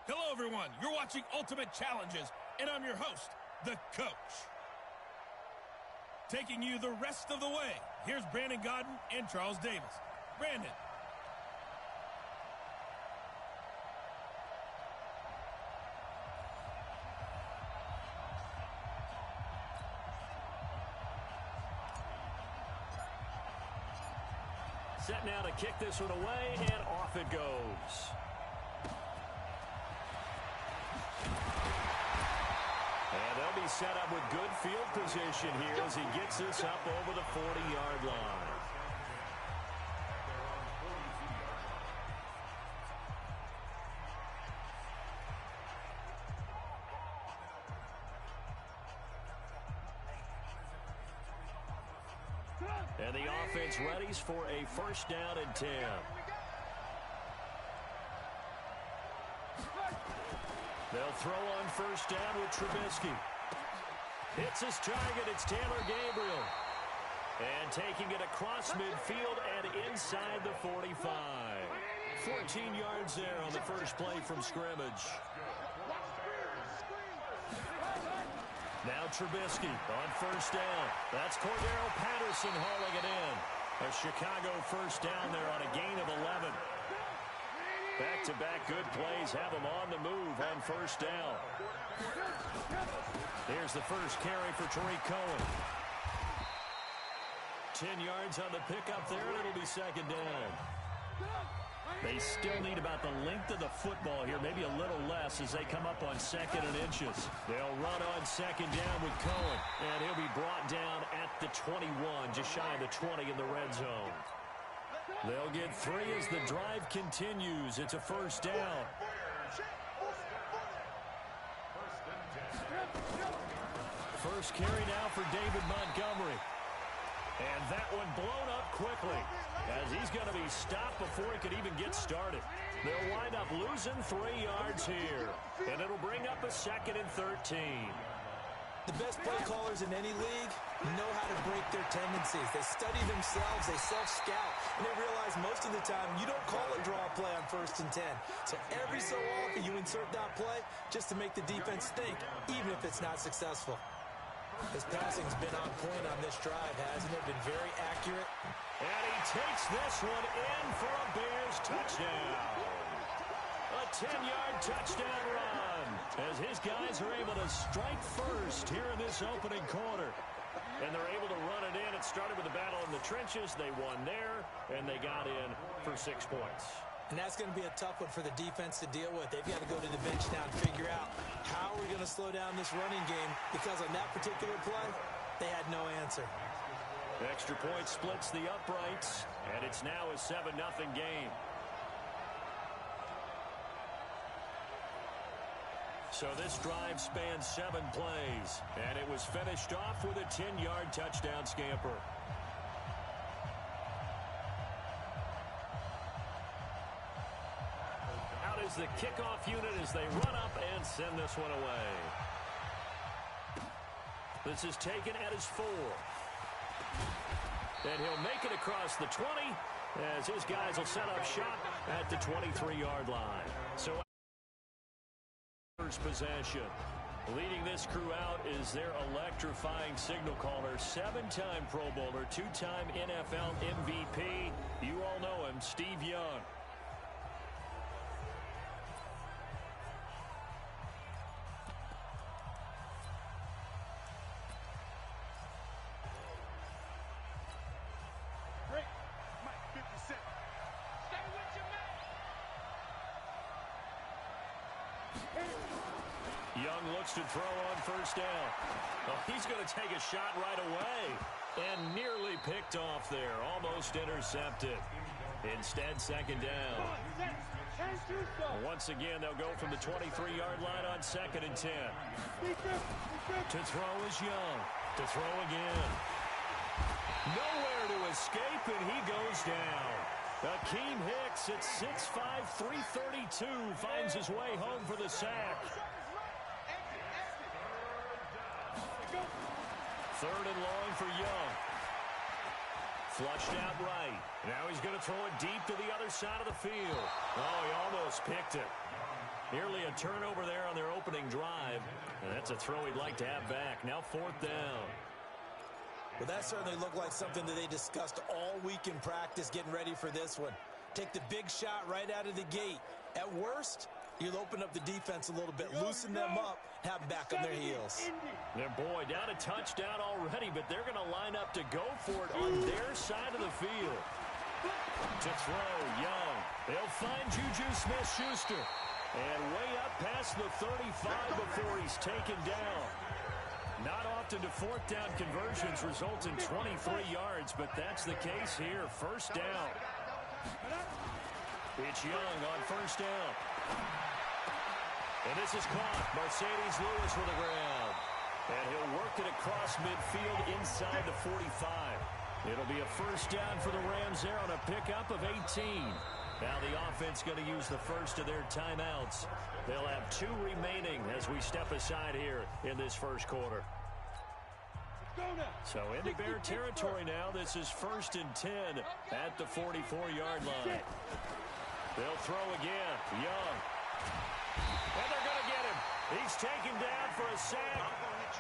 Hello, everyone. You're watching Ultimate Challenges, and I'm your host, the coach. Taking you the rest of the way, here's Brandon Godden and Charles Davis. Brandon. Set now to kick this one away, and off it goes. And they'll be set up with good field position here as he gets this up over the 40-yard line. And the offense readies for a first down and 10. They'll throw on first down with Trubisky. Hits his target. It's Taylor Gabriel. And taking it across midfield and inside the 45. 14 yards there on the first play from scrimmage. Now Trubisky on first down. That's Cordero Patterson hauling it in. A Chicago first down there on a gain of 11. Back-to-back good plays have them on the move on first down. Here's the first carry for Tariq Cohen. 10 yards on the pickup there, and it'll be second down. They still need about the length of the football here, maybe a little less as they come up on second and inches. They'll run on second down with Cohen, and he'll be brought down at the 21, just shy of the 20 in the red zone. They'll get 3 as the drive continues. It's a first down. First carry now for David Montgomery. And that one blown up quickly as he's going to be stopped before he could even get started. They'll wind up losing 3 yards here. And it'll bring up a second and 13. The best play callers in any league know how to break their tendencies. They study themselves, they self-scout, and they realize most of the time you don't call a draw play on first and 10. So every so often you insert that play just to make the defense think, even if it's not successful. His passing's been on point on this drive, hasn't it? Been very accurate. And he takes this one in for a Bears touchdown. A 10-yard touchdown run as his guys are able to strike first here in this opening quarter. And they're able to run it in. It started with a battle in the trenches. They won there, and they got in for 6 points. And that's going to be a tough one for the defense to deal with. They've got to go to the bench now and figure out how are we going to slow down this running game, because on that particular play, they had no answer. Extra point splits the uprights, and it's now a 7-0 game. So this drive spans 7 plays, and it was finished off with a 10-yard touchdown scamper. Out is the kickoff unit as they run up and send this one away. This is taken at his 4. And he'll make it across the 20 as his guys will set up shop at the 23-yard line. So first possession. Leading this crew out is their electrifying signal caller, 7-time Pro Bowler, 2-time NFL MVP. You all know him, Steve Young. Young looks to throw on first down. Oh, he's going to take a shot right away. And nearly picked off there. Almost intercepted. Instead, second down. Once again, they'll go from the 23-yard line on second and 10. To throw is Young. To throw again. Nowhere to escape, and he goes down. Akeem Hicks at 6'5", 332 finds his way home for the sack. Third and long for Young. Flushed out right. Now he's going to throw it deep to the other side of the field. Oh, he almost picked it. Nearly a turnover there on their opening drive. And that's a throw he'd like to have back. Now 4th down. Well, that certainly looked like something that they discussed all week in practice getting ready for this one. Take the big shot right out of the gate. At worst, you'll open up the defense a little bit, loosen them up, have them back on their heels. And boy, down a touchdown already, but they're going to line up to go for it on their side of the field. To throw, Young. They'll find Juju Smith-Schuster. And way up past the 35 before he's taken down. Not often do 4th down conversions result in 23 yards, but that's the case here. 1st down. It's Young on 1st down. And this is caught. Mercedes Lewis with the ground. And he'll work it across midfield inside the 45. It'll be a 1st down for the Rams there on a pickup of 18. Now the offense going to use the first of their timeouts. They'll have 2 remaining as we step aside here in this first quarter. So into Bear territory now. This is 1st and 10 at the 44-yard line. They'll throw again. Young. And they're going to get him. He's taken down for a sack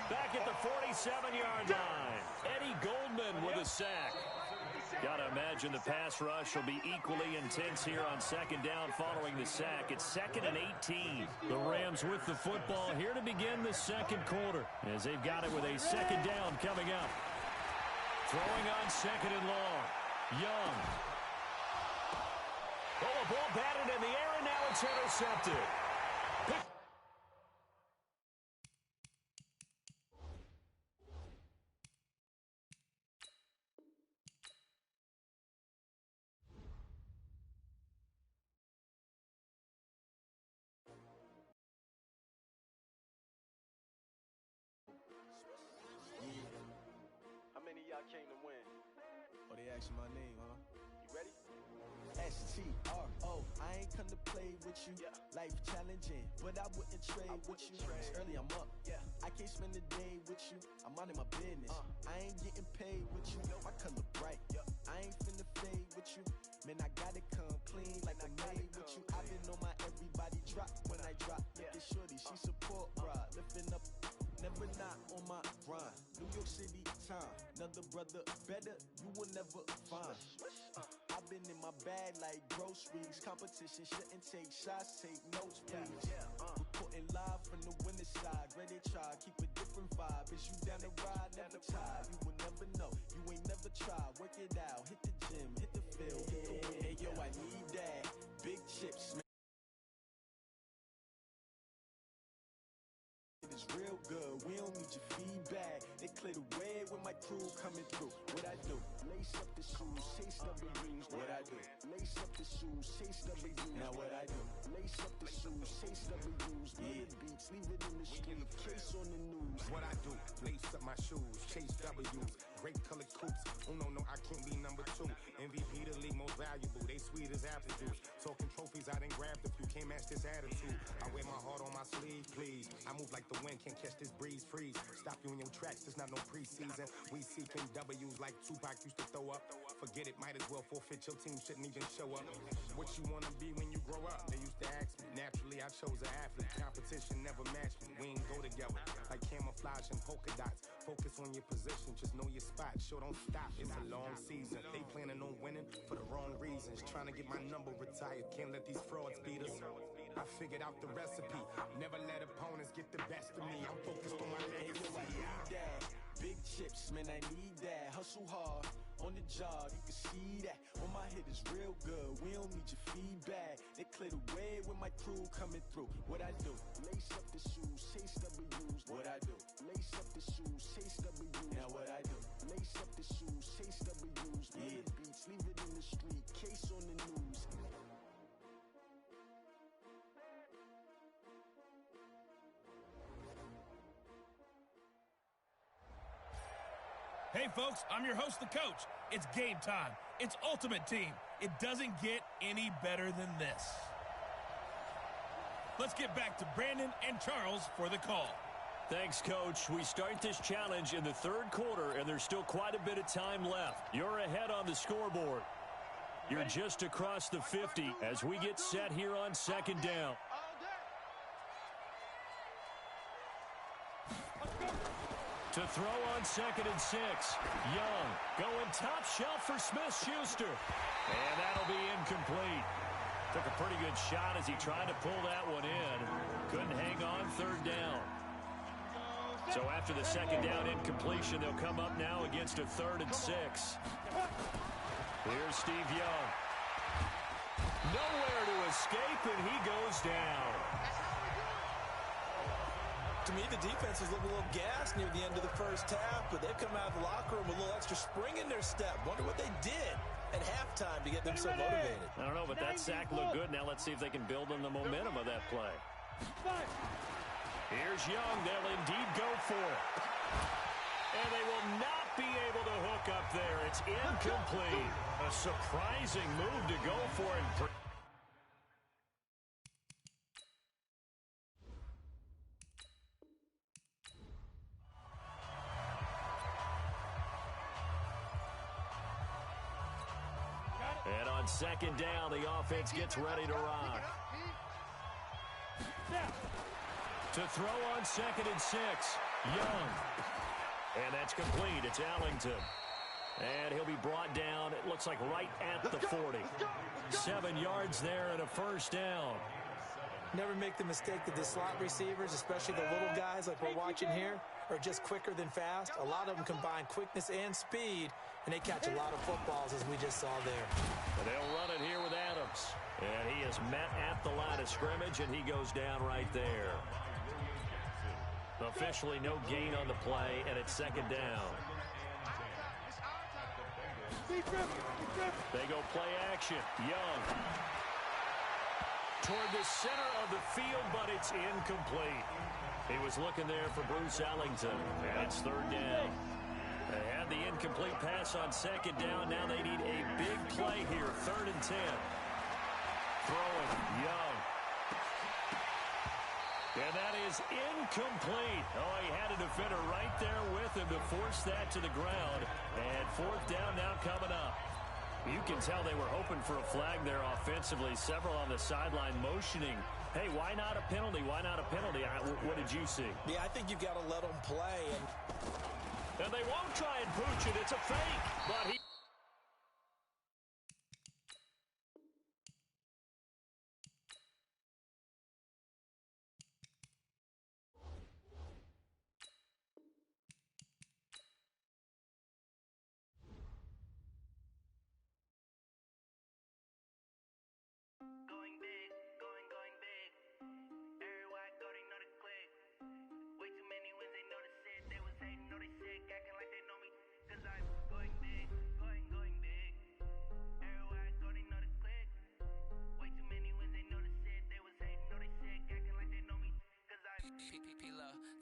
back at the 47-yard line. Eddie Goldman with a sack. Got to imagine the pass rush will be equally intense here on 2nd down following the sack. It's 2nd and 18. The Rams with the football here to begin the second quarter as they've got it with a 2nd down coming up. Throwing on 2nd and long. Young. Oh, a ball batted in the air, and now it's intercepted. Came to win. Oh, they asking my name, huh? You ready? S-T-R-O. I ain't come to play with you. Yeah. Life challenging, but I wouldn't trade with you. It's early, I'm up. Yeah. I can't spend the day with you. I'm minding my business. I ain't getting paid with you. My color bright. Yeah. I ain't finna fade with you. Man, I gotta come clean like I made with you. I've been on my everybody drop when I drop. Look at shorty, she support rod. Lifting up. Never not on my grind. New York City time. Another brother better, you will never find. I've been in my bag like groceries. Competition shouldn't take shots, take notes, please. Reporting live from the winning side. Ready to try, keep a different vibe. Is you down the ride, never tired. You will never know, you ain't never tried. Work it out, hit the gym, hit the field, hit the win. Hey yo, I need that. Big chips, man. It's real good, we don't need your feedback. They clear the way when my crew coming through. What I do? Lace up the shoes, chase W's. What I do? Lace up the shoes, chase W's. Now what I do? Lace up the shoes, chase W's. Yeah, beats, leave it in the street, case on the news. What I do? Lace up my shoes, chase W's. Great colored coupes. Oh no, I can't be number 2. MVP the league, most valuable. They sweet as apple juice. Talking trophies, I done grabbed a few. Can't match this attitude. I wear my heart on my sleeve, please. I move like the wind, can't catch this breeze, freeze. Stop you in your tracks, there's not no preseason. We seeking W's like Tupac used to throw up. Forget it, might as well forfeit. Your team shouldn't even show up. What you wanna be when you grow up? They used to ask me. Naturally, I chose an athlete. Competition never matched me. We ain't go together like camouflage and polka dots. Focus on your position, just know your spot. Sure, don't stop. It's a long season. They planning on winning for the wrong reasons. Trying to get my number retired. Can't let these frauds beat us. I figured out the recipe. Never let opponents get the best of me. I'm focused on my legacy. I need that. Big chips, man, I need that. Hustle hard on the job, you can see that. On my head is real good, we don't need your feedback. They clear the way when my crew coming through. What I do? Lace up the shoes, chase W's. What I do? Lace up the shoes, chase W's. Now what I do? Lace up the shoes, chase W's. Yeah, beats, leave it in the street, case on the news. Hey, folks, I'm your host, the coach. It's game time. It's Ultimate Team. It doesn't get any better than this. Let's get back to Brandon and Charles for the call. Thanks, Coach. We start this challenge in the third quarter, and there's still quite a bit of time left. You're ahead on the scoreboard. You're just across the 50 as we get set here on second down. To throw on 2nd and 6. Young going top shelf for Smith-Schuster. And that'll be incomplete. Took a pretty good shot as he tried to pull that one in. Couldn't hang on 3rd down. So after the 2nd down incompletion, they'll come up now against a 3rd and 6. Here's Steve Young. Nowhere to escape, and he goes down. To me, the defense was looking a little gassed near the end of the first half, but they've come out of the locker room with a little extra spring in their step. Wonder what they did at halftime to get them so motivated. I don't know, but that sack looked good. Now let's see if they can build on the momentum of that play. Here's Young. They'll indeed go for it. And they will not be able to hook up there. It's incomplete. A surprising move to go for it. And on 2nd down, the offense gets ready to rock. To throw on 2nd and 6. Young. And that's complete. It's Ellington. And he'll be brought down, it looks like right at the 40. 7 yards there and a 1st down. Never make the mistake that the slot receivers, especially the little guys like we're watching here, are just quicker than fast. A lot of them combine quickness and speed, and they catch a lot of footballs, as we just saw there. And they'll run it here with Adams. And he is met at the line of scrimmage, and he goes down right there. Officially no gain on the play, and it's 2nd down. They go play action. Young. Toward the center of the field, but it's incomplete. He was looking there for Bruce Ellington. And it's 3rd down. They had the incomplete pass on 2nd down. Now they need a big play here. 3rd and 10. Throwing. Young. And that is incomplete. Oh, he had a defender right there with him to force that to the ground. And 4th down now coming up. You can tell they were hoping for a flag there offensively. Several on the sideline motioning. Hey, why not a penalty? Why not a penalty? What did you see? Yeah, I think you've got to let them play. And they won't try and pooch it. It's a fake. But he...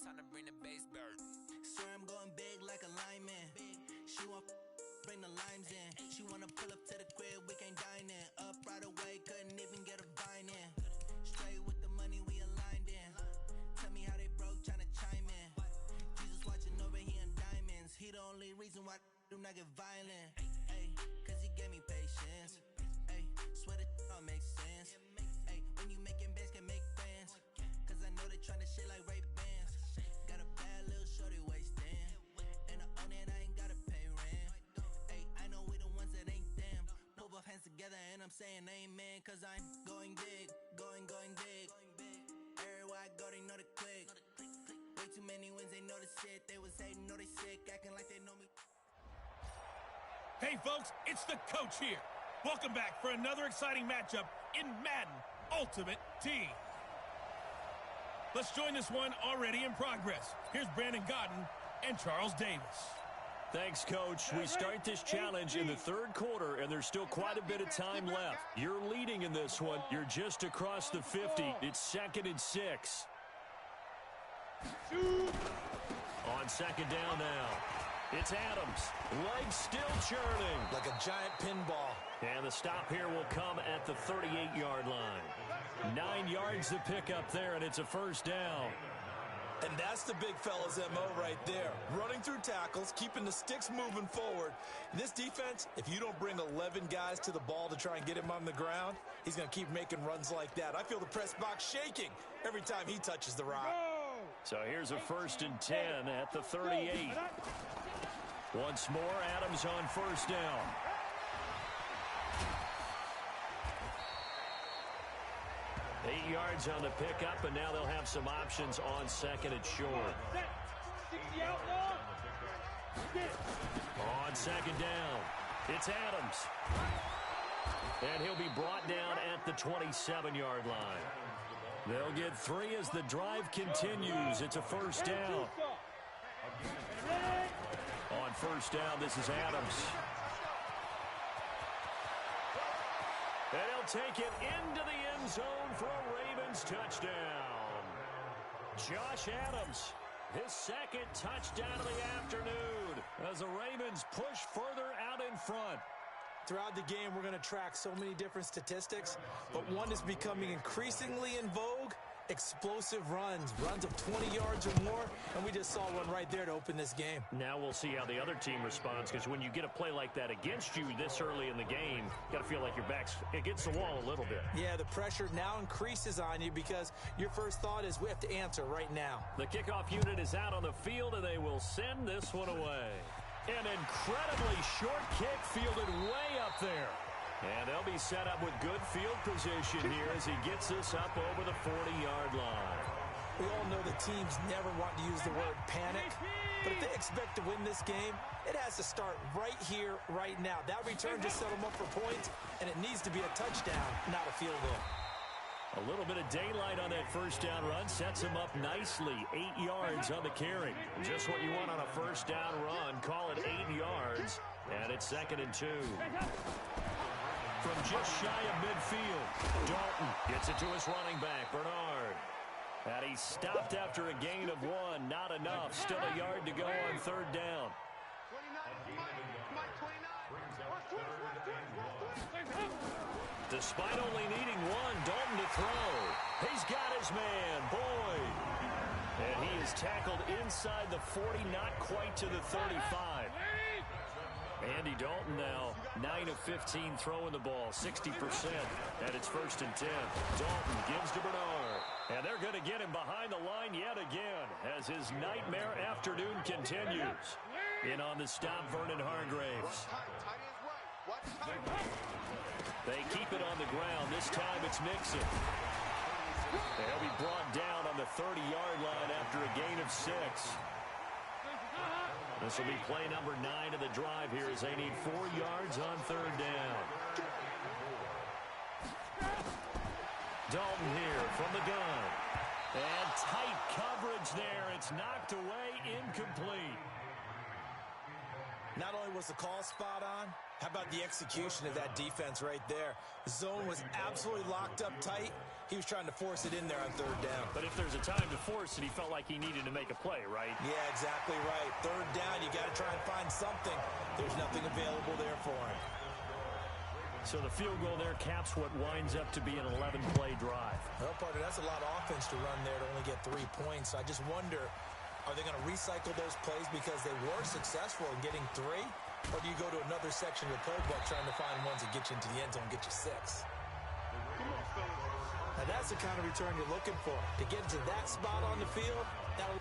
Time to bring the base bird. Swear I'm going big like a lineman. She want bring the limes in. She wanna pull up to the crib, we can't dine in. Up right away, couldn't even get a vine in. Straight with the money we aligned in. Tell me how they broke, tryna chime in. Jesus watching over here in diamonds. He the only reason why do not get violent. Ay, cause he gave me patience. Ay, swear that all makes sense. Ay, when you making bands can make friends. Cause I know they tryna shit like Ray Bans. Got a bad little shorty wasting. And I own it, I ain't gotta pay rent. Ay, I know we the ones that ain't them. Move both hands together and I'm saying amen. Cause I'm going big, going big. Everywhere I go, they know the click. Way too many wins, they know the shit. They was hating, know they sick, acting like they know me. Hey, folks, it's the coach here. Welcome back for another exciting matchup in Madden Ultimate Team. Let's join this one already in progress. Here's Brandon Godden and Charles Davis. Thanks, Coach. We start this challenge in the 3rd quarter, and there's still quite a bit of time left. You're leading in this one. You're just across the 50. It's 2nd and 6. On 2nd down now. It's Adams. Legs still churning. Like a giant pinball. And the stop here will come at the 38-yard line. 9 yards to pick up there, and it's a 1st down. And that's the big fella's MO right there. Running through tackles, keeping the sticks moving forward. This defense, if you don't bring 11 guys to the ball to try and get him on the ground, he's going to keep making runs like that. I feel the press box shaking every time he touches the rock. So here's a 1st and 10 at the 38. Once more, Adams on 1st down. Eight yards on the pickup, and now they'll have some options on 2nd and short. On 2nd down, it's Adams. And he'll be brought down at the 27-yard line. They'll get 3 as the drive continues. It's a 1st down. On 1st down, this is Adams. And he'll take it into the end zone for a Ravens touchdown. Josh Adams, his 2nd touchdown of the afternoon as the Ravens push further out in front. Throughout the game, we're going to track so many different statistics, but one is becoming increasingly in vogue: explosive runs of 20 yards or more, and we just saw one right there to open this game. Now we'll see how the other team responds, because when you get a play like that against you this early in the game, you got to feel like your back's against the wall a little bit. Yeah, the pressure now increases on you because your first thought is we have to answer right now. The kickoff unit is out on the field, and they will send this one away. An incredibly short kick fielded way up there. And they'll be set up with good field position here as he gets this up over the 40-yard line. We all know the teams never want to use the word panic, but if they expect to win this game, it has to start right here, right now. That return just set them up for points, and it needs to be a touchdown, not a field goal. A little bit of daylight on that 1st down run sets him up nicely. 8 yards on the carry. Just what you want on a 1st down run. Call it 8 yards, and it's 2nd and 2. From just shy of midfield, Dalton gets it to his running back, Bernard. And he's stopped after a gain of 1. Not enough. Still a yard to go on 3rd down. Despite only needing 1, Dalton to throw. He's got his man, Boyd. And he is tackled inside the 40, not quite to the 35. Andy Dalton now 9 of 15 throwing the ball, 60%, and it's 1st and 10. Dalton gives to Bernard, and they're going to get him behind the line yet again as his nightmare afternoon continues. In on the stop, Vernon Hargreaves. They keep it on the ground. This time it's Mixon. They'll be brought down on the 30-yard line after a gain of 6. This will be play number 9 of the drive here as they need 4 yards on 3rd down. Dalton here from the gun. And tight coverage there. It's knocked away, incomplete. Not only was the call spot on, how about the execution of that defense right there? The zone was absolutely locked up tight. He was trying to force it in there on 3rd down. But if there's a time to force it, he felt like he needed to make a play, right? Yeah, exactly right. 3rd down, you got to try and find something. There's nothing available there for him. So the field goal there caps what winds up to be an 11-play drive. Well, partner, that's a lot of offense to run there to only get 3 points. I just wonder, are they going to recycle those plays because they were successful in getting 3? Or do you go to another section of the playbook trying to find ones that get you into the end zone and get you 6? Now that's the kind of return you're looking for. To get to that spot on the field, that would...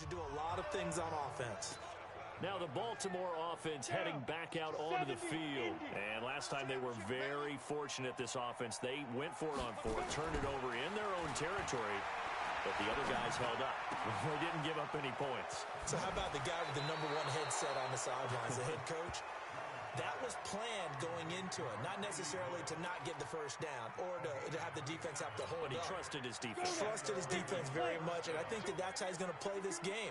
you do a lot of things on offense. Now the Baltimore offense heading back out onto the field. And last time they were very fortunate, this offense. They went for it on 4th, turned it over in their own territory, but the other guys held up. They didn't give up any points. So how about the guy with the #1 headset on the sidelines, the head coach? That was planned going into it, not necessarily to not get the 1st down or to have the defense have to hold But he up. trusted his defense. Trusted his defense very much, and I think that's how he's going to play this game.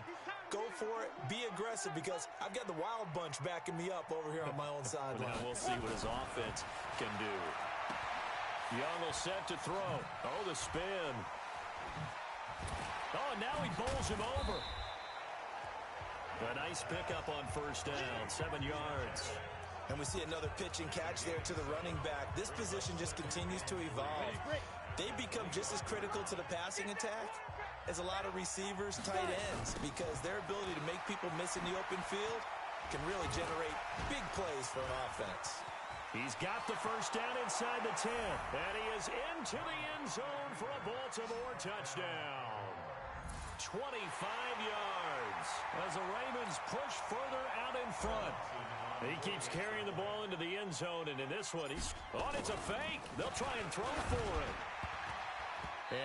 Go for it, be aggressive, because I've got the Wild Bunch backing me up over here on my own sideline. Now we'll see what his offense can do. Young will set to throw. Oh, the spin. Oh, now he bowls him over. A nice pickup on first down, 7 yards. And we see another pitch and catch there to the running back. This position just continues to evolve. They become just as critical to the passing attack as a lot of receivers, tight ends, because their ability to make people miss in the open field can really generate big plays for an offense. He's got the first down inside the 10, and he is into the end zone for a Baltimore touchdown. 25 yards as the Ravens push further out in front. He keeps carrying the ball into the end zone, and in this one, it's a fake. They'll try and throw for it.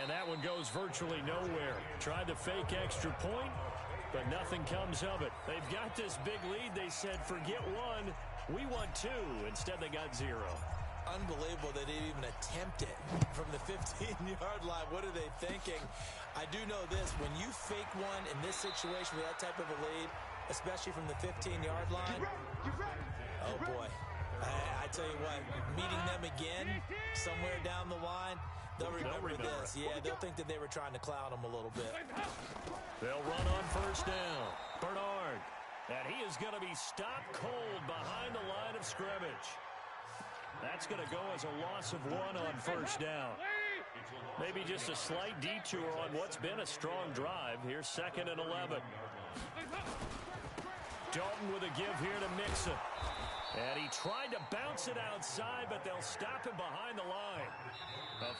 And that one goes virtually nowhere. Tried to fake extra point, but nothing comes of it. They've got this big lead. They said, forget one, we want two. Instead, they got 0. Unbelievable they didn't even attempt it from the 15-yard line. What are they thinking? I do know this. When you fake one in this situation with that type of a lead, especially from the 15-yard line, oh, boy. I tell you what, meeting them again somewhere down the line, they'll remember this. Yeah, they'll think that they were trying to clown them a little bit. They'll run on first down. Bernard. And he is going to be stopped cold behind the line of scrimmage. That's going to go as a loss of 1 on first down. Maybe just a slight detour on what's been a strong drive. Here's 2nd and 11. Dalton with a give here to Mixon. And he tried to bounce it outside, but they'll stop him behind the line.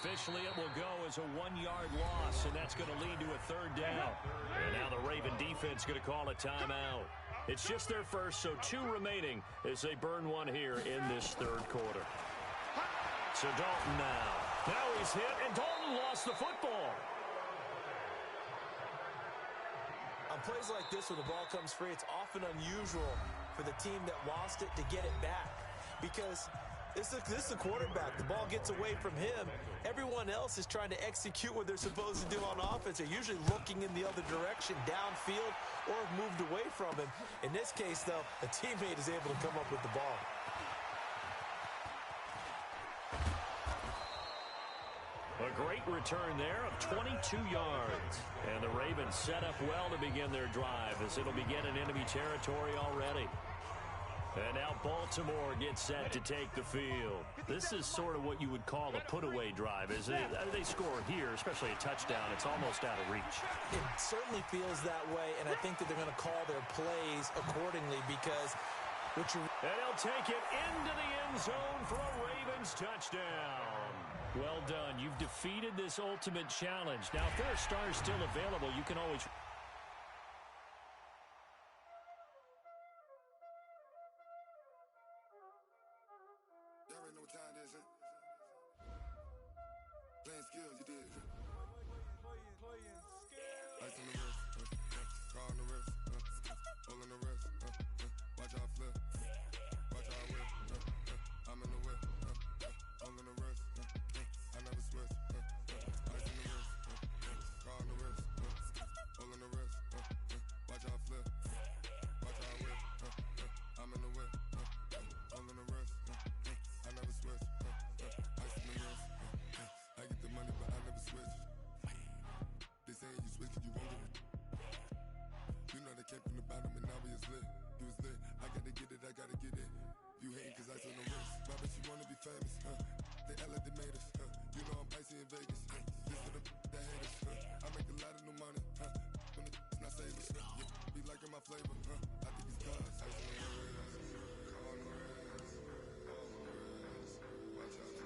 Officially, it will go as a 1-yard loss, and that's going to lead to a 3rd down. And now the Raven defense going to call a timeout. It's just their first, so 2 remaining as they burn one here in this 3rd quarter. So Dalton now. Now he's hit, and Dalton lost the football. On plays like this where the ball comes free, it's often unusual for the team that lost it to get it back. Because this is the quarterback. The ball gets away from him. Everyone else is trying to execute what they're supposed to do on offense. They're usually looking in the other direction, downfield, or have moved away from him. In this case, though, a teammate is able to come up with the ball. A great return there of 22 yards. And the Ravens set up well to begin their drive as it'll begin in enemy territory already. And now Baltimore gets set to take the field. This is sort of what you would call a put-away drive, isn't it? They score here, especially a touchdown. It's almost out of reach. It certainly feels that way, and I think that they're going to call their plays accordingly because and they'll take it into the end zone for a Ravens touchdown. Well done. You've defeated this ultimate challenge. Now, if there are stars still available, you can always... Playing skills, you did. Ice on the wrist, car on the wrist, hole in the wrist, watch out flip, watch out whip, I'm in the whip, hole in the wrist, I never switch, ice on the wrist, car on the wrist, hole in the wrist, watch out flip, watch out whip, I'm in the whip, hole in the wrist, I never switch, ice on the wrist. I get the money, but I never switch. They saying you switch, you won't get it. You know they came from the bottom and now we is lit. You was lit, I gotta get it, I gotta get it. You hating cause I on the wrist. Why bet you wanna be famous, They act like they made us, You know I'm icy in Vegas, This for the that hate us, I make a lot of new money, When the not save us, Be liking my flavor, I think it's God's. Ice on the wrist, on the wrist, watch out,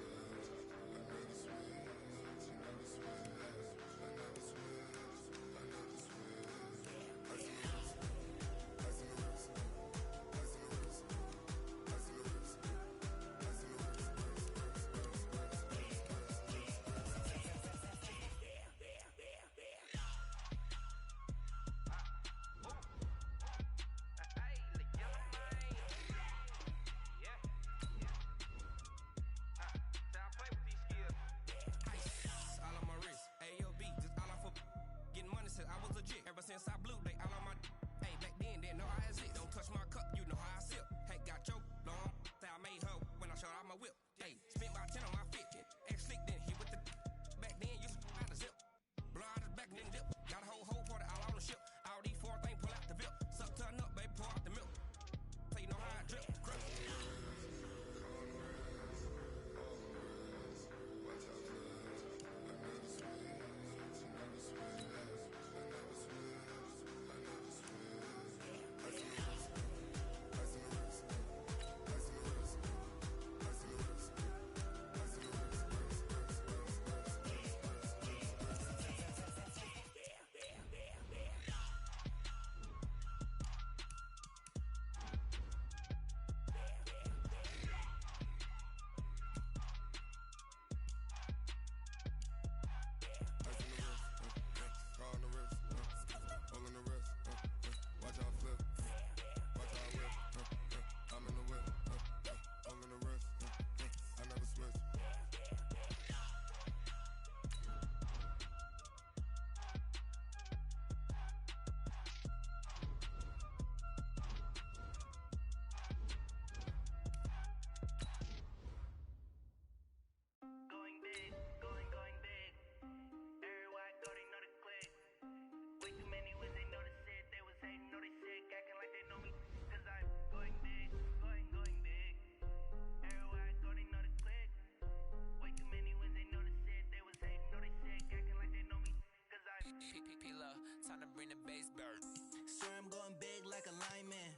bring the bass bird. Swear I'm going big like a lineman.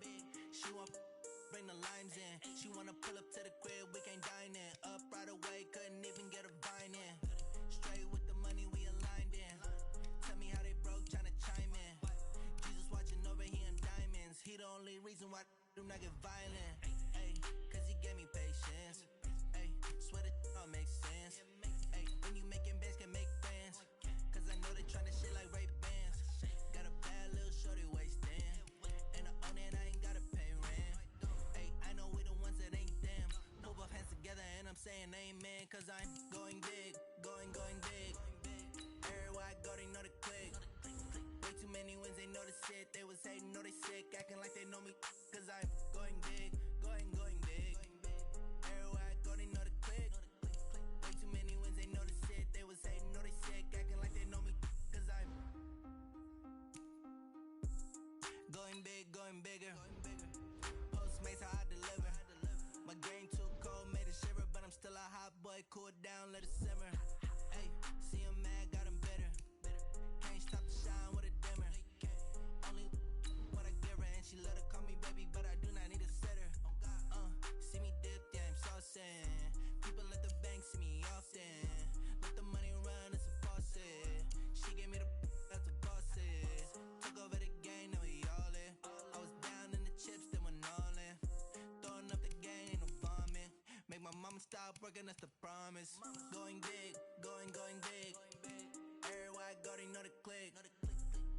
She want bring the limes in. She wanna pull up to the crib, we can't dine in. Up right away, couldn't even get a vine in. Straight with the money we aligned in. Tell me how they broke, tryna chime in. Jesus watching over, he in diamonds. He the only reason why do not get violent. Ay, cause he gave me patience. Ay, swear that all makes sense. Ay, when you making bands, can make friends. Cause I know they tryna shit like Ray-Bans. Got a bad little shorty wasting. And I own it, I ain't gotta pay rent. Ay, I know we the ones that ain't them. Move our hands together and I'm saying amen. Cause I'm going big, going big. Everywhere I go, they know the click. Way too many wins, they know the shit. They was hating, know they sick, acting like they know me. Cause I'm going big, going big. Everywhere I go, they know the click. Way too many wins, they know the shit. They was hating, know they sick, acting like they know me. Cause I'm going big, going bigger. Postmates how I deliver. My game too cold, made it shiver. But I'm still a hot boy, cool it down, let it simmer. Hey, see him mad, got him bitter. Can't stop the shine with a dimmer. Only what I give her, and she let her call me baby, but I do not need a sitter. See me dip, yeah, I'm saucing. People at the bank see me often. Let the money run, it's a faucet. She gave me the that's the bosses. Took over the game, now we all in. I was down in the chips, then went all in. Throwing up the game, ain't no bombing. Make my mama stop working, that's the promise. Going big, going big. Everywhere I go, they know the click.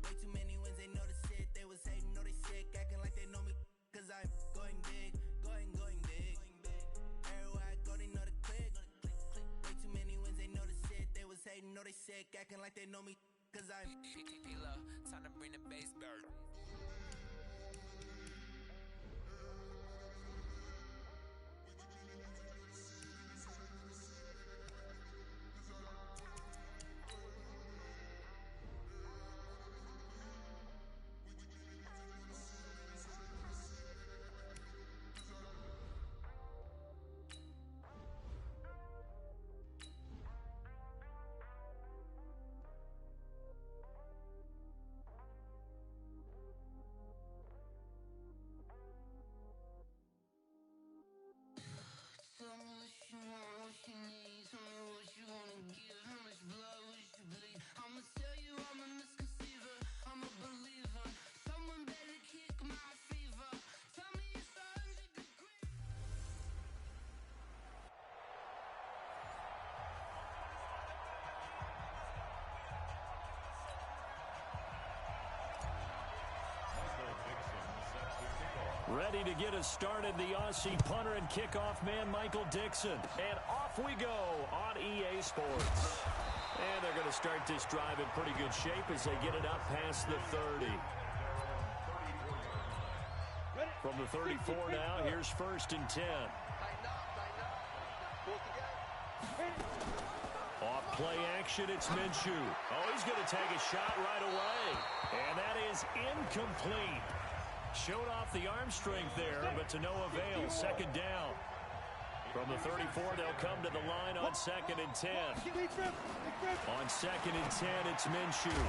Way too many wins, they know the shit. They was hating, know they sick, acting like they know me. Cause I'm going big, going big. Everywhere I go, they know the click. Way too many wins, they know the shit. They was hating, know they sick, acting like they know me. Cause I'm P-P-P-Love, time to bring the bass bird. Tell me what you want, what you need. Tell me what you wanna give. How much blood would you bleed? I'ma tell you I'm a misconceiver. I'm a believer. Someone better kick my fever. Tell me it's 100 degrees. Ready to get us started, the Aussie punter and kickoff man, Michael Dixon. And off we go on EA Sports. And they're going to start this drive in pretty good shape as they get it up past the 30. From the 34 now, here's 1st and 10. Off play action, it's Minshew. Oh, he's going to take a shot right away. And that is incomplete. Showed off the arm strength there, but to no avail. 2nd down. From the 34, they'll come to the line on 2nd and 10. On 2nd and 10, it's Minshew.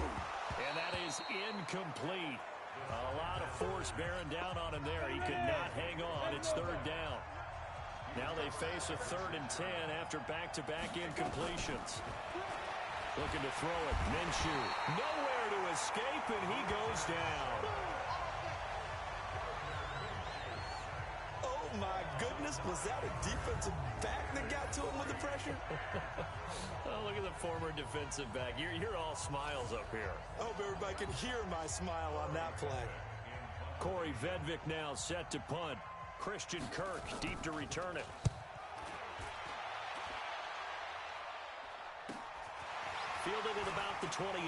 And that is incomplete. A lot of force bearing down on him there. He could not hang on. It's 3rd down. Now they face a 3rd and 10 after back-to-back incompletions. Looking to throw it. Minshew. Nowhere to escape, and he goes down. My goodness, was that a defensive back that got to him with the pressure? Oh, look at the former defensive back. You're all smiles up here. I hope everybody can hear my smile on that play. Corey Vedvik now set to punt. Christian Kirk deep to return it. Fielded at about the 28.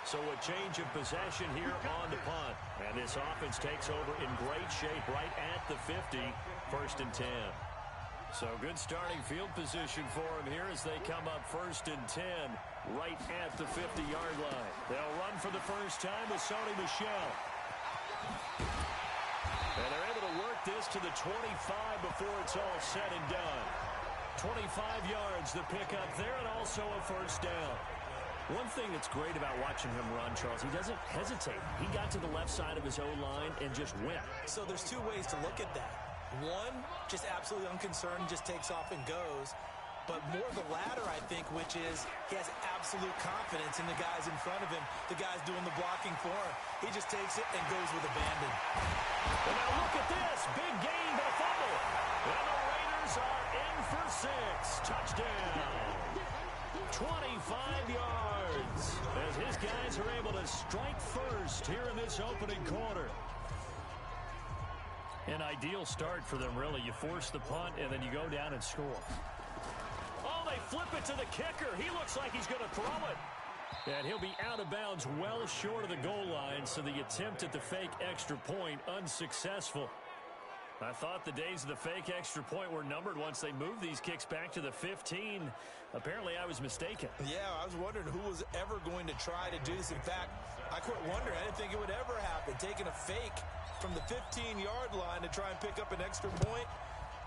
So a change of possession here on the punt. And this offense takes over in great shape right at the 50. 1st and 10. So good starting field position for them here as they come up 1st and 10 right at the 50-yard line. They'll run for the first time with Sony Michel. And they're able to work this to the 25 before it's all said and done. 25 yards the pickup there, and also a first down. One thing that's great about watching him run, Charles, he doesn't hesitate. He got to the left side of his O-line and just went. So there's two ways to look at that. One, just absolutely unconcerned, just takes off and goes. But more the latter, I think, which is he has absolute confidence in the guys in front of him, the guys doing the blocking for him. He just takes it and goes with abandon. And now look at this. Big gain, but a fumble. And the Raiders are in for 6. Touchdown. 25 yards as his guys are able to strike first here in this opening quarter. An ideal start for them, really. You force the punt, and then you go down and score. Oh, they flip it to the kicker. He looks like he's going to throw it. And he'll be out of bounds well short of the goal line, so the attempt at the fake extra point unsuccessful. I thought the days of the fake extra point were numbered once they moved these kicks back to the 15. Apparently, I was mistaken. Yeah, I was wondering who was ever going to try to do this. In fact, I quit wondering. I didn't think it would ever happen. Taking a fake from the 15-yard line to try and pick up an extra point,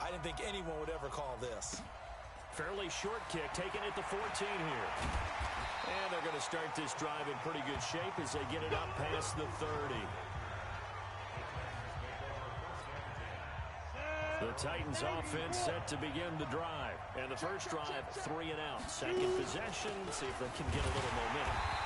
I didn't think anyone would ever call this. Fairly short kick, taken at the 14 here. And they're going to start this drive in pretty good shape as they get it up past the 30. The Titans offense set to begin the drive. And the first drive, 3 and out. Second possession, see if they can get a little momentum.